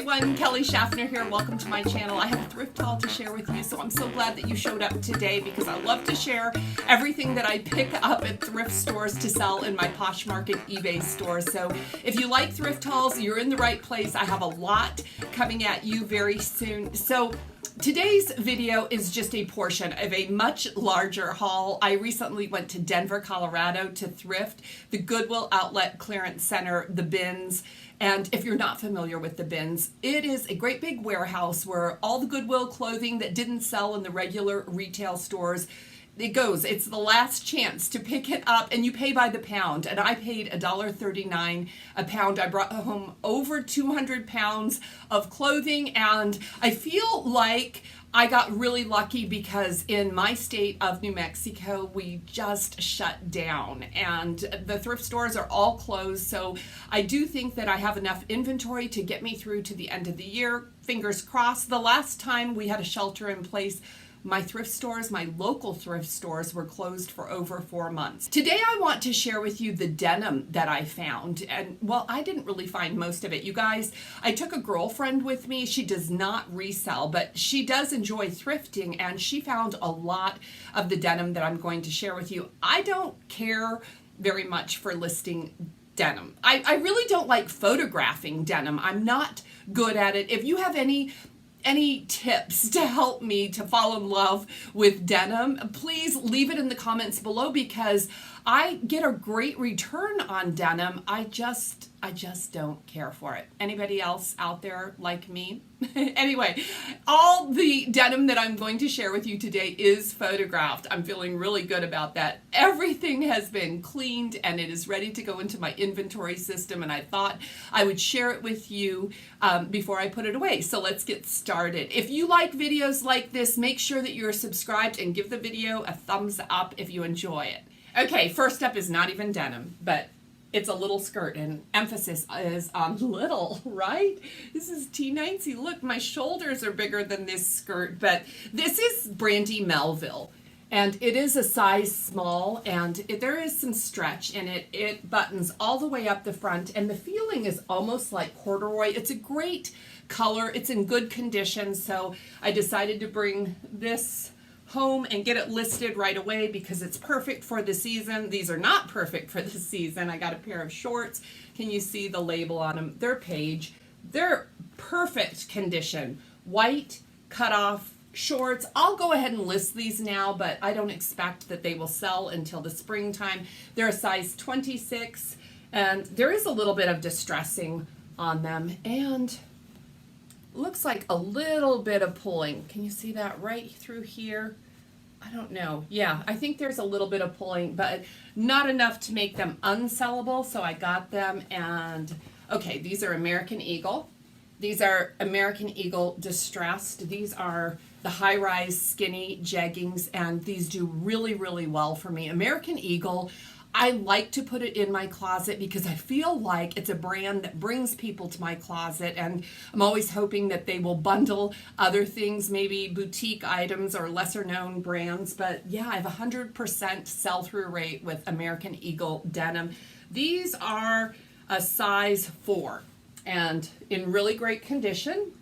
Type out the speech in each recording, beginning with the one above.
everyone, Kelly Shaffner here. Welcome to my channel. I have a thrift haul to share with you, so I'm so glad that you showed up today because I love to share everything that I pick up at thrift stores to sell in my Poshmark and eBay stores. So if you like thrift hauls, you're in the right place. I have a lot coming at you very soon. So today's video is just a portion of a much larger haul. I recently went to Denver, Colorado to thrift, the Goodwill Outlet Clearance Center, the bins. And if you're not familiar with the bins, it is a great big warehouse where all the Goodwill clothing that didn't sell in the regular retail stores, it goes. It's the last chance to pick it up, and you pay by the pound. And I paid $1.39 a pound. I brought home over 200 pounds of clothing, and I feel like I got really lucky because in my state of New Mexico, we just shut down and the thrift stores are all closed. So I do think that I have enough inventory to get me through to the end of the year. Fingers crossed. The last time we had a shelter in place, my thrift stores, my local thrift stores, were closed for over 4 months. Today I want to share with you the denim that I found. And well, I didn't really find most of it. You guys, I took a girlfriend with me. She does not resell, but she does enjoy thrifting, and she found a lot of the denim that I'm going to share with you. I don't care very much for listing denim. I really don't like photographing denim. I'm not good at it. If you have any tips to help me to fall in love with denim, please leave it in the comments below because I get a great return on denim. I just don't care for it. Anybody else out there like me? Anyway, all the denim that I'm going to share with you today is photographed. I'm feeling really good about that. Everything has been cleaned and it is ready to go into my inventory system, and I thought I would share it with you before I put it away. So let's get started. If you like videos like this, make sure that you're subscribed and give the video a thumbs up if you enjoy it. Okay, first up is not even denim, but it's a little skirt, and emphasis is on little, right? This is T90. Look, my shoulders are bigger than this skirt, but this is Brandy Melville, and it is a size small, and there is some stretch in it. It buttons all the way up the front, and the feeling is almost like corduroy. It's a great color. It's in good condition, so I decided to bring this home and get it listed right away because it's perfect for the season. These are not perfect for the season. I got a pair of shorts. Can you see the label on them? They're Paige. They're perfect condition. White cutoff shorts. I'll go ahead and list these now, but I don't expect that they will sell until the springtime. They're a size 26, and there is a little bit of distressing on them, and looks like a little bit of pulling. Can you see that right through here? I don't know. Yeah, I think there's a little bit of pulling, but not enough to make them unsellable, so I got them. And okay, these are American Eagle. These are American Eagle distressed. These are the high-rise skinny jeggings, and these do really, really well for me. American Eagle, I like to put it in my closet because I feel like it's a brand that brings people to my closet, and I'm always hoping that they will bundle other things, maybe boutique items or lesser known brands. But yeah, I have 100% sell-through rate with American Eagle denim. These are a size 4 and in really great condition,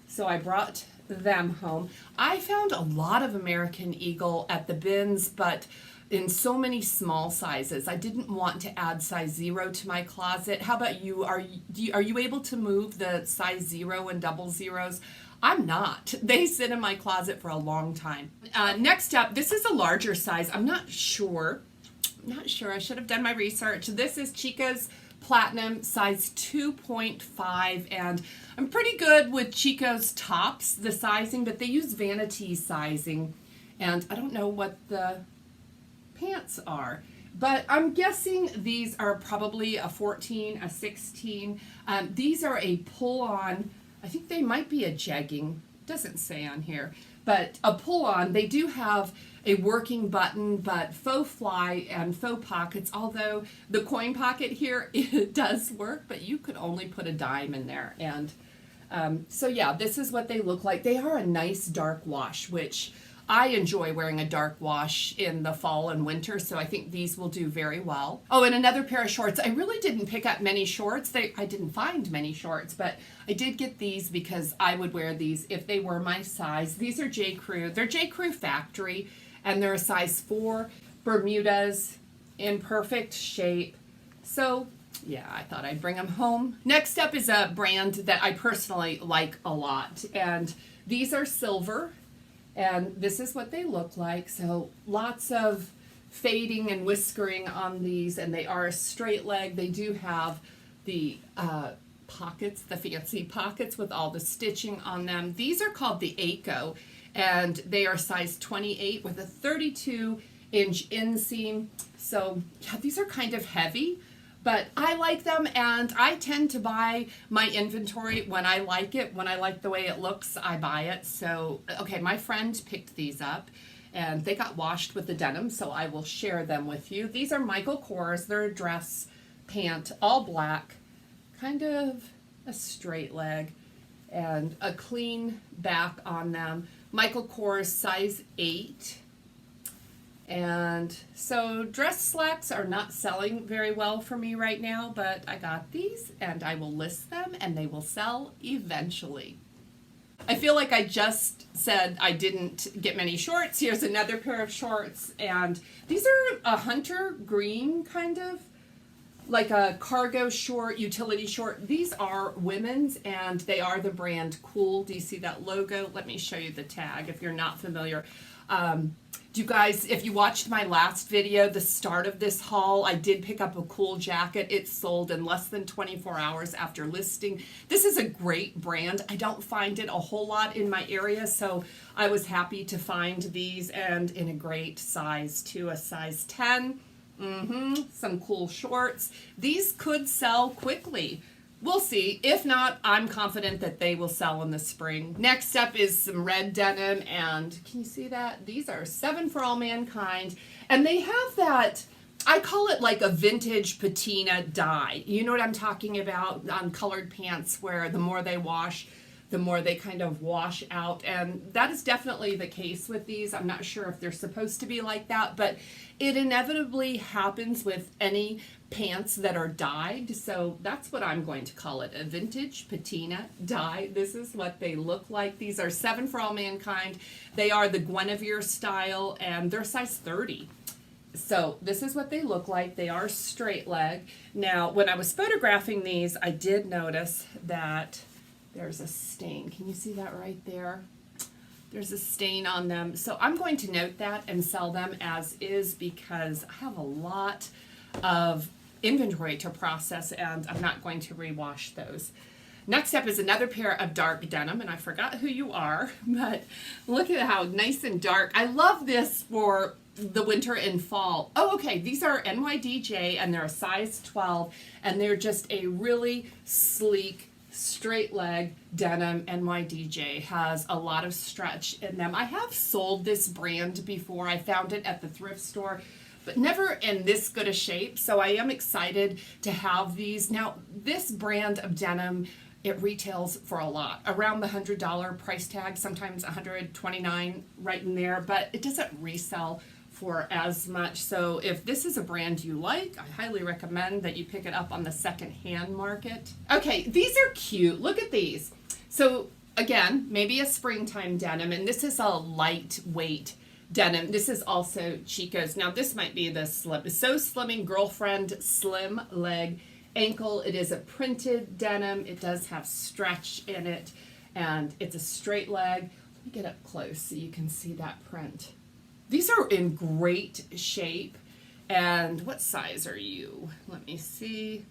so I brought them home. I found a lot of American Eagle at the bins, but in so many small sizes. I didn't want to add size 0 to my closet. How about you? Are you able to move the size 0 and double zeros? I'm not. They sit in my closet for a long time. Next up, this is a larger size. I'm not sure. I should have done my research. This is Chico's Platinum, size 2.5, and I'm pretty good with Chico's tops, the sizing, but they use vanity sizing, and I don't know what the pants are, but I'm guessing these are probably a 14, a 16. These are a pull-on. I think they might be a jegging. Doesn't say on here, but a pull-on. They do have a working button, but faux fly and faux pockets, although the coin pocket here, it does work, but you could only put a dime in there. And so yeah, this is what they look like. They are a nice dark wash, which I enjoy wearing a dark wash in the fall and winter, so I think these will do very well. Oh, and another pair of shorts. I really didn't pick up many shorts. I didn't find many shorts, but I did get these because I would wear these if they were my size. These are J. Crew. They're J. Crew Factory, and they're a size 4 Bermudas in perfect shape. So yeah, I thought I'd bring them home. Next up is a brand that I personally like a lot, and these are silver. And this is what they look like. So lots of fading and whiskering on these, and they are a straight leg. They do have the pockets, the fancy pockets with all the stitching on them. These are called the Aco, and they are size 28 with a 32-inch inseam. So yeah, these are kind of heavy, but I like them, and I tend to buy my inventory when I like it. When I like the way it looks, I buy it. So, okay, my friend picked these up, and they got washed with the denim, so I will share them with you. These are Michael Kors. They're a dress pant, all black, kind of a straight leg, and a clean back on them. Michael Kors, size 8. And so dress slacks are not selling very well for me right now, but I got these and I will list them and they will sell eventually. I feel like I just said I didn't get many shorts. Here's another pair of shorts, and these are a hunter green, kind of like a cargo short, utility short. These are women's, and they are the brand Cool. Do you see that logo? Let me show you the tag if you're not familiar. You guys, if you watched my last video, the start of this haul, I did pick up a Cool jacket. It sold in less than 24 hours after listing. This is a great brand. I don't find it a whole lot in my area, so I was happy to find these, and in a great size too, a size 10. Some cool shorts. These could sell quickly. We'll see. If not, I'm confident that they will sell in the spring. Next up is some red denim, and can you see that? These are 7 for All Mankind, and they have that, I call it like a vintage patina dye. You know what I'm talking about on colored pants, where the more they wash, the more they kind of wash out, and that is definitely the case with these. I'm not sure if they're supposed to be like that, but it inevitably happens with any pants that are dyed, so that's what I'm going to call it, a vintage patina dye. This is what they look like. These are 7 for All Mankind. They are the Guinevere style, and they're size 30. So this is what they look like. They are straight leg. Now, when I was photographing these, I did notice that there's a stain. Can you see that right there? There's a stain on them. So I'm going to note that and sell them as is, because I have a lot of inventory to process, and I'm not going to rewash those. Next up is another pair of dark denim, and I forgot who you are, but look at how nice and dark. I love this for the winter and fall. Oh, okay, these are NYDJ, and they're a size 12, and they're just a really sleek, straight leg denim. NYDJ has a lot of stretch in them. I have sold this brand before. I found it at the thrift store, but never in this good a shape, so I am excited to have these. Now, this brand of denim, it retails for a lot, around the $100 price tag, sometimes $129 right in there, but it doesn't resell for as much. So if this is a brand you like, I highly recommend that you pick it up on the second-hand market. Okay, these are cute. Look at these. So again, maybe a springtime denim, and this is a lightweight denim. This is also Chico's. Now this might be the slim, So Slimming Girlfriend Slim Leg Ankle. It is a printed denim. It does have stretch in it, and it's a straight leg. Let me get up close so you can see that print. These are in great shape. And what size are you? Let me see.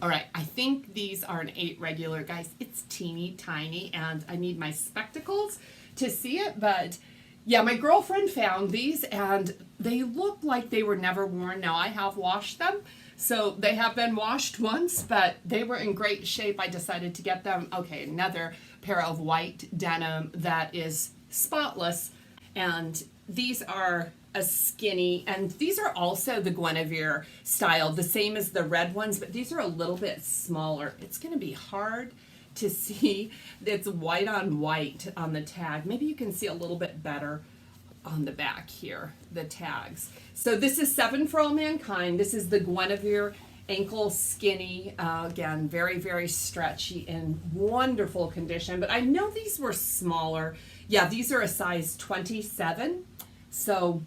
All right, I think these are an 8 regular, guys. It's teeny tiny, and I need my spectacles to see it, but yeah, my girlfriend found these, and they look like they were never worn. Now, I have washed them, so they have been washed once, but they were in great shape. I decided to get them. Okay, another pair of white denim that is spotless, and these are a skinny, and these are also the Guinevere style, the same as the red ones, but these are a little bit smaller. It's going to be hard to see. It's white on white on the tag. Maybe you can see a little bit better on the back here, the tags. So this is 7 for All Mankind. This is the Guinevere ankle skinny. Again, very, very stretchy and wonderful condition. But I know these were smaller. Yeah, these are a size 27. So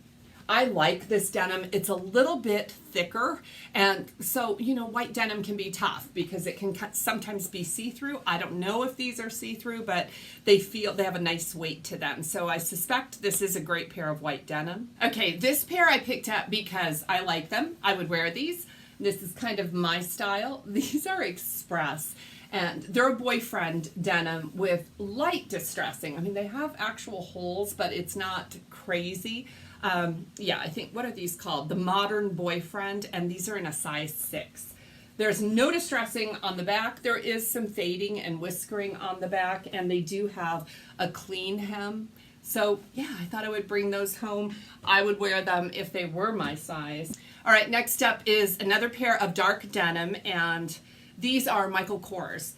I like this denim. It's a little bit thicker, and so, you know, white denim can be tough because it can sometimes be see-through. I don't know if these are see-through, but they have a nice weight to them. So I suspect this is a great pair of white denim. Okay, this pair I picked up because I like them. I would wear these. This is kind of my style. These are Express, and they're a boyfriend denim with light distressing. I mean, they have actual holes, but it's not crazy. Yeah, I think, what are these called? The Modern Boyfriend, and these are in a size 6. There's no distressing on the back. There is some fading and whiskering on the back, and they do have a clean hem. So yeah, I thought I would bring those home. I would wear them if they were my size. All right, next up is another pair of dark denim, and these are Michael Kors.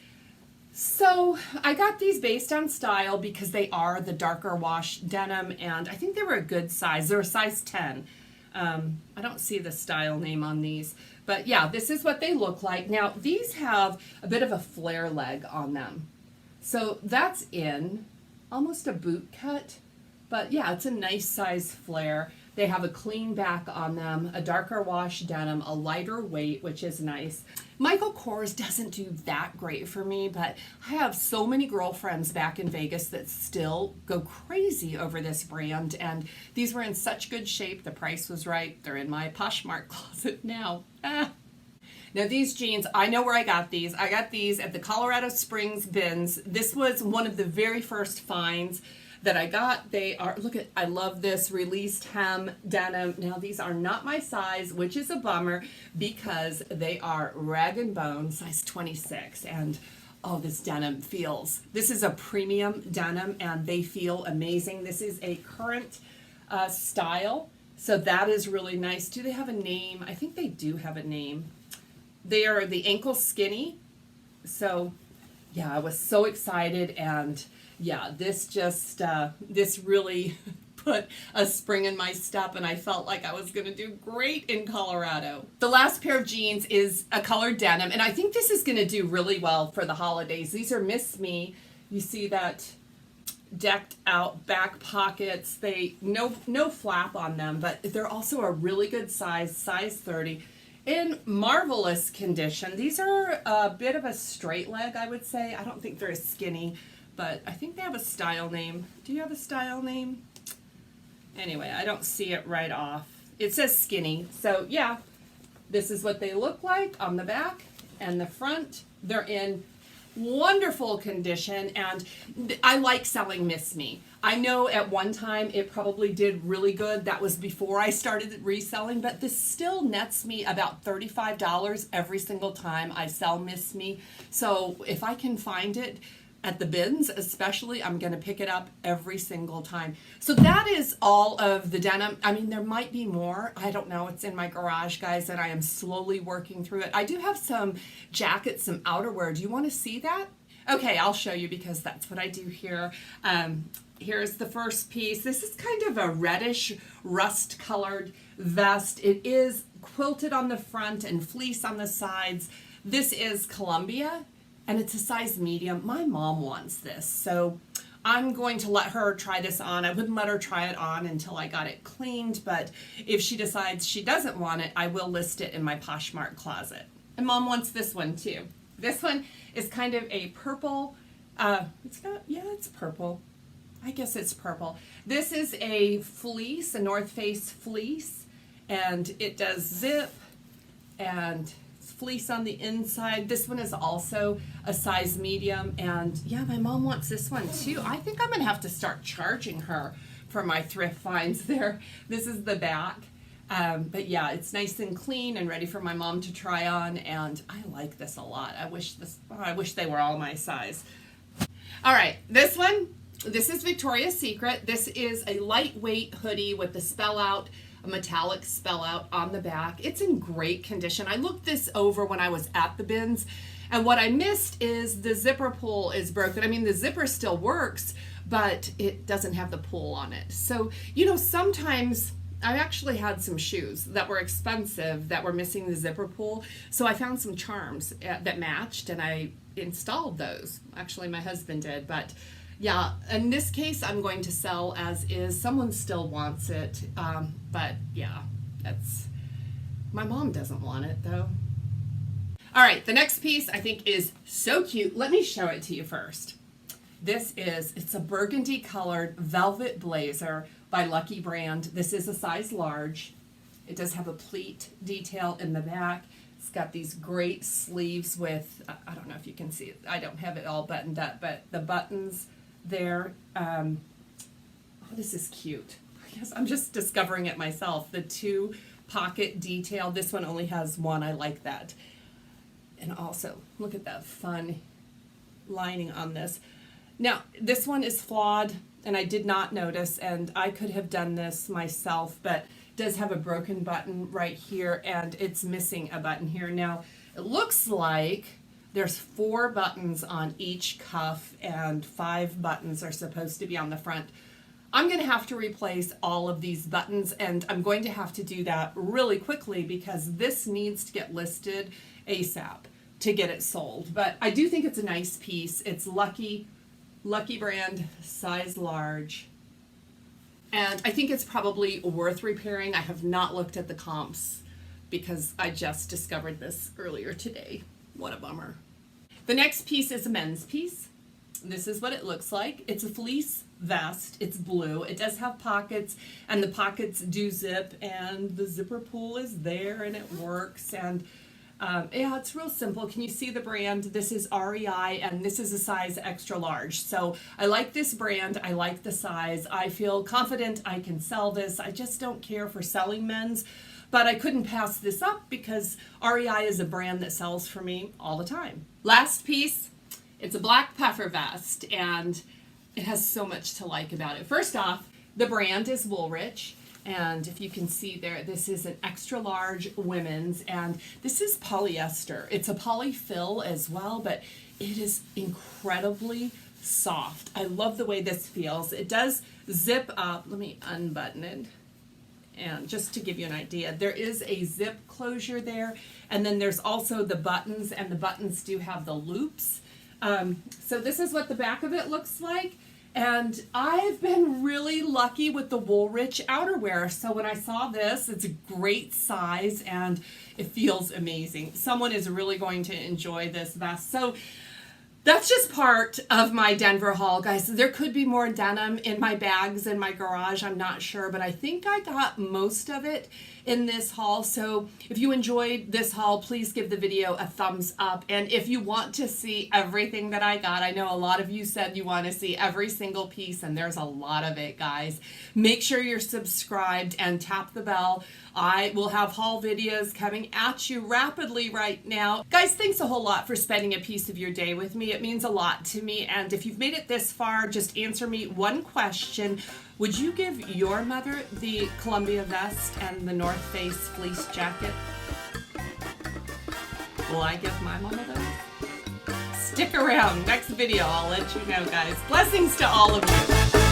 So I got these based on style because they are the darker wash denim, and I think they were a good size. They're a size 10. I don't see the style name on these, but yeah, this is what they look like. Now, these have a bit of a flare leg on them. So that's in almost a boot cut, but yeah, it's a nice size flare. They have a clean back on them, a darker wash denim, a lighter weight, which is nice. Michael Kors doesn't do that great for me, but I have so many girlfriends back in Vegas that still go crazy over this brand, and these were in such good shape. The price was right. They're in my Poshmark closet now. Now these jeans, I know where I got these. I got these at the Colorado Springs bins. This was one of the very first finds that I got. They are, look at, I love this released hem denim. Now these are not my size, which is a bummer because they are rag and bone, size 26. And oh, this denim feels, this is a premium denim and they feel amazing. This is a current style. So that is really nice. Do they have a name? I think they do have a name. They are the ankle skinny. So yeah, I was so excited, and yeah, this just, this really put a spring in my step, and I felt like I was going to do great in Colorado. The last pair of jeans is a colored denim, and I think this is going to do really well for the holidays. These are Miss Me. You see that decked out back pockets. They no flap on them, but they're also a really good size, size 30. In marvelous condition. These are a bit of a straight leg, I would say. I don't think they're as skinny, but I think they have a style name. Do you have a style name? Anyway, I don't see it right off. It says skinny. So yeah, this is what they look like on the back and the front. They're in wonderful condition, and I like selling Miss Me. I know at one time it probably did really good. That was before I started reselling, but this still nets me about $35 every single time I sell Miss Me. So if I can find it at the bins especially, I'm going to pick it up every single time. So that is all of the denim. I mean, there might be more. I don't know. It's in my garage, guys, and I am slowly working through it. I do have some jackets, some outerwear. Do you want to see that? Okay, I'll show you because that's what I do here. Here's the first piece. This is kind of a reddish rust colored vest. It is quilted on the front and fleece on the sides. This is Columbia, and it's a size medium. My mom wants this, so I'm going to let her try this on. I wouldn't let her try it on until I got it cleaned, but if she decides she doesn't want it, I will list it in my Poshmark closet. And Mom wants this one too. This one is kind of a purple, it's purple. I guess it's purple. This is a fleece, a North Face fleece, and it does zip and fleece on the inside. This one is also a size medium, and yeah, my mom wants this one too. I think I'm gonna have to start charging her for my thrift finds there. This is the back, but yeah, it's nice and clean and ready for my mom to try on, and I like this a lot. I wish they were all my size. All right, this is Victoria's Secret. This is a lightweight hoodie with the spell out, a metallic spell out on the back. It's in great condition. I looked this over when I was at the bins, and what I missed is the zipper pull is broken. I mean, the zipper still works, but it doesn't have the pull on it. So, you know, sometimes I actually had some shoes that were expensive that were missing the zipper pull. So I found some charms that matched and I installed those. Actually, my husband did, but yeah, in this case, I'm going to sell as is. Someone still wants it, but yeah, my mom doesn't want it though. All right, the next piece I think is so cute. Let me show it to you first. It's a burgundy colored velvet blazer by Lucky Brand. This is a size large. It does have a pleat detail in the back. It's got these great sleeves with, I don't know if you can see it. I don't have it all buttoned up, but the buttons there. Oh, this is cute. I guess I'm just discovering it myself. The 2 pocket detail. This one only has 1. I like that. And also, look at that fun lining on this. Now, this one is flawed, and I did not notice, and I could have done this myself, but it does have a broken button right here, and it's missing a button here. Now, it looks like there's 4 buttons on each cuff, and 5 buttons are supposed to be on the front. I'm going to have to replace all of these buttons, and I'm going to have to do that really quickly because this needs to get listed ASAP to get it sold. But I do think it's a nice piece. It's Lucky Brand, size large. And I think it's probably worth repairing. I have not looked at the comps because I just discovered this earlier today. What a bummer. The next piece is a men's piece. This is what it looks like. It's a fleece vest. It's blue. It does have pockets, and the pockets do zip, and the zipper pull is there, and it works. And yeah, it's real simple. Can you see the brand? This is REI, and this is a size extra large. So I like this brand. I like the size. I feel confident I can sell this. I just don't care for selling men's, but I couldn't pass this up because REI is a brand that sells for me all the time. Last piece, it's a black puffer vest, and it has so much to like about it. First off, the brand is Woolrich. And if you can see there, this is an extra large women's, and this is polyester. It's a polyfill as well, but it is incredibly soft. I love the way this feels. It does zip up. Let me unbutton it. And just to give you an idea, there is a zip closure there, and then there's also the buttons, and the buttons do have the loops. So this is what the back of it looks like. And I've been really lucky with the Woolrich outerwear. So when I saw this, it's a great size and it feels amazing. Someone is really going to enjoy this vest. So that's just part of my Denver haul, guys. There could be more denim in my bags in my garage. I'm not sure, but I think I got most of it in this haul. So if you enjoyed this haul, please give the video a thumbs up. And if you want to see everything that I got, I know a lot of you said you want to see every single piece, and there's a lot of it, guys. Make sure you're subscribed and tap the bell. I will have haul videos coming at you rapidly right now. Guys, thanks a whole lot for spending a piece of your day with me. It means a lot to me. And if you've made it this far, just answer me one question. Would you give your mother the Columbia vest and the North Face fleece jacket? Will I give my mom those? Stick around. Next video, I'll let you know, guys. Blessings to all of you.